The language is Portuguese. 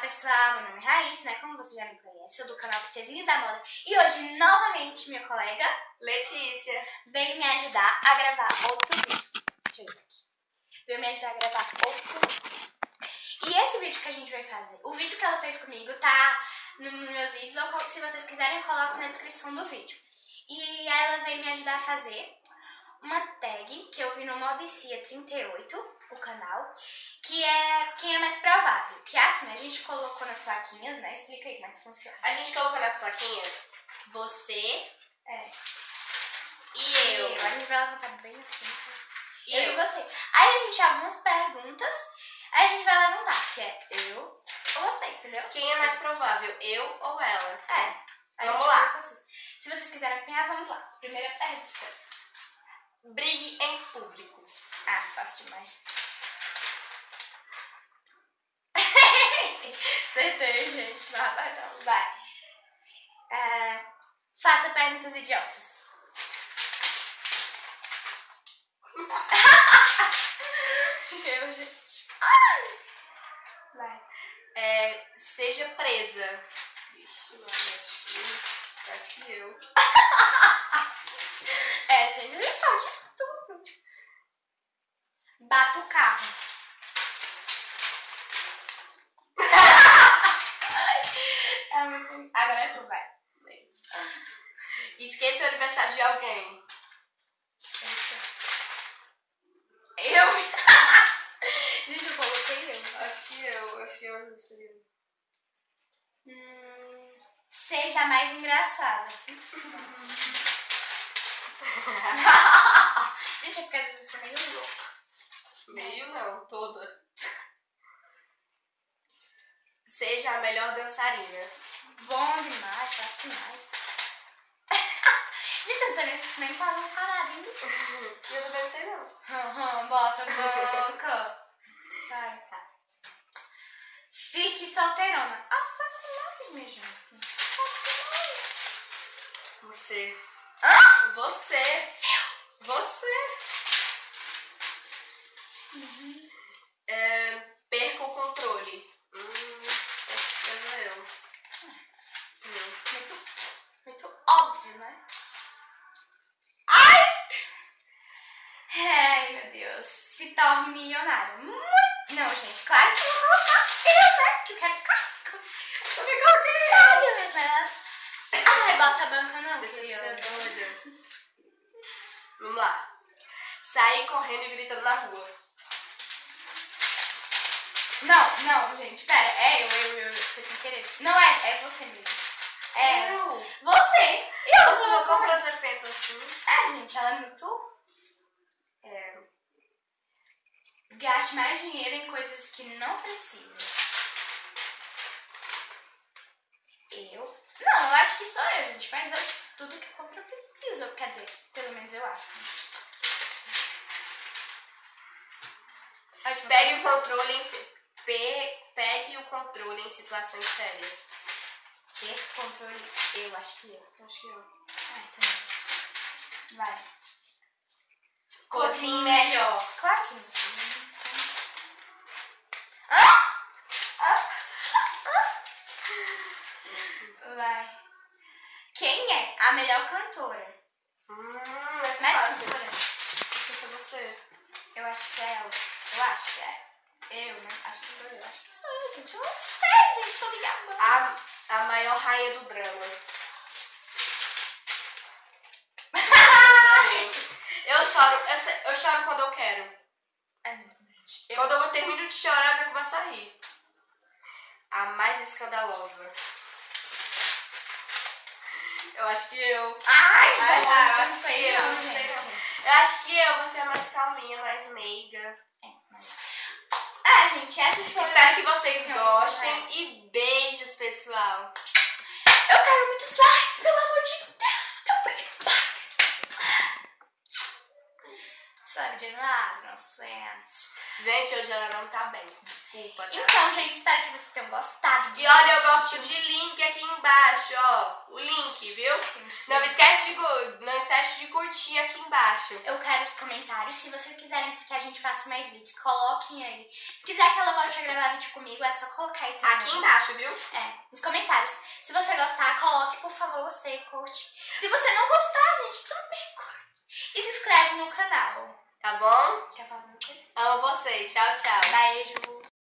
pessoal, meu nome é Raíssa, né? Como você já me conhece, eu do canal Princesinhas da Moda. E hoje, novamente, minha colega Letícia veio me ajudar a gravar outro vídeo. Deixa eu ver aqui. Veio me ajudar a gravar outro vídeo. E esse vídeo que a gente vai fazer, o vídeo que ela fez comigo tá nos meus vídeos, ou se vocês quiserem eu coloco na descrição do vídeo. E ela veio me ajudar a fazer uma tag que eu vi no Modicia 38, o canal, que é quem é mais provável. Que é assim, a gente colocou nas plaquinhas, né? Explica aí como é que funciona. A gente colocou nas plaquinhas você e eu. A gente vai levantar bem assim. E eu e você. Aí a gente abre umas perguntas, aí a gente vai levantar se é eu ou você, entendeu? Quem é mais provável, eu ou ela? Vamos lá. Se vocês quiserem acompanhar, vamos lá. Primeira pergunta. Brigue em público. Ah, fácil demais. Acertei, gente. Não. Vai. Faça perguntas idiotas. Eu, gente. Vai. Seja presa. Vixe, acho que eu. Gente, ele pode tudo. Bata o carro. Agora é tu, vai. Esqueça o aniversário de alguém. Eu? Gente, eu coloquei eu. Acho que eu. Seja mais engraçada. Gente, é porque às vezes eu sou meio louca. Meio não, toda. Seja a melhor dançarina. Bom demais, fácil demais. Gente, eu não sei nem falar parada, hein? Eu também não sei não. Bota a boca. Vai, tá. Fique solteirona. Ah, fácil demais, minha gente. Fácil demais. Você. Hã? Você. Você. Perca o controle. Coisa eu. Muito óbvio, né? Ai, meu Deus. Se torne milionário. Não, gente, claro que eu vou colocar eu, né? Porque eu quero ficar rica. Você coloquei. Meus netos. Ai, bota a banca não, Deixa de querido. ser doida. Vamos lá. Sair correndo e gritando na rua. Não, gente, pera. Eu fiquei sem querer. Não é você mesmo. Eu. Você. Você não compra as efeitos assim. Gente, ela é muito... Gaste mais dinheiro em coisas que não precisa. Eu? Não, eu acho que sou eu, gente. Mas tudo que compro eu preciso. Quer dizer, pelo menos eu acho. Pegue o controle em situações sérias. Ter controle, eu acho que eu. Também. Vai. Cozinhe melhor. Claro que não sei. Vai. Quem é a melhor cantora? Essa é fácil. Acho que é você. Eu acho que é ela. Eu acho que é. Eu, né? Acho que sou eu. Gente. Eu não sei, gente. Tô me gabando. A maior rainha do drama. Eu choro quando eu quero. Quando eu termino de chorar, eu já começo a rir. A mais escandalosa. Eu acho que eu. Eu acho que eu. Não sei não. Eu acho que eu vou ser a mais calminha, mais meiga. Gente, essas foram... Espero que vocês gostem e beijos, pessoal. Eu quero muitos likes, pelo amor de Deus. Sabe de nada, inocente. Gente, hoje ela não tá bem. desculpa, tá? Então, gente, espero que vocês tenham gostado. E olha, eu gosto de link aqui embaixo, ó. O link, viu? Não esquece de curtir aqui embaixo. Eu quero os comentários. Se vocês quiserem que a gente faça mais vídeos, coloquem aí. Se quiser que ela volte a gravar vídeo comigo, é só colocar aí também. Aqui embaixo, viu? Nos comentários. Se você gostar, coloque, por favor, gostei, curte. Se você não gostar, gente, também curte. E se inscreve no canal. Tá bom? Quer falar alguma coisa? Amo vocês. Tchau, tchau. Beijo.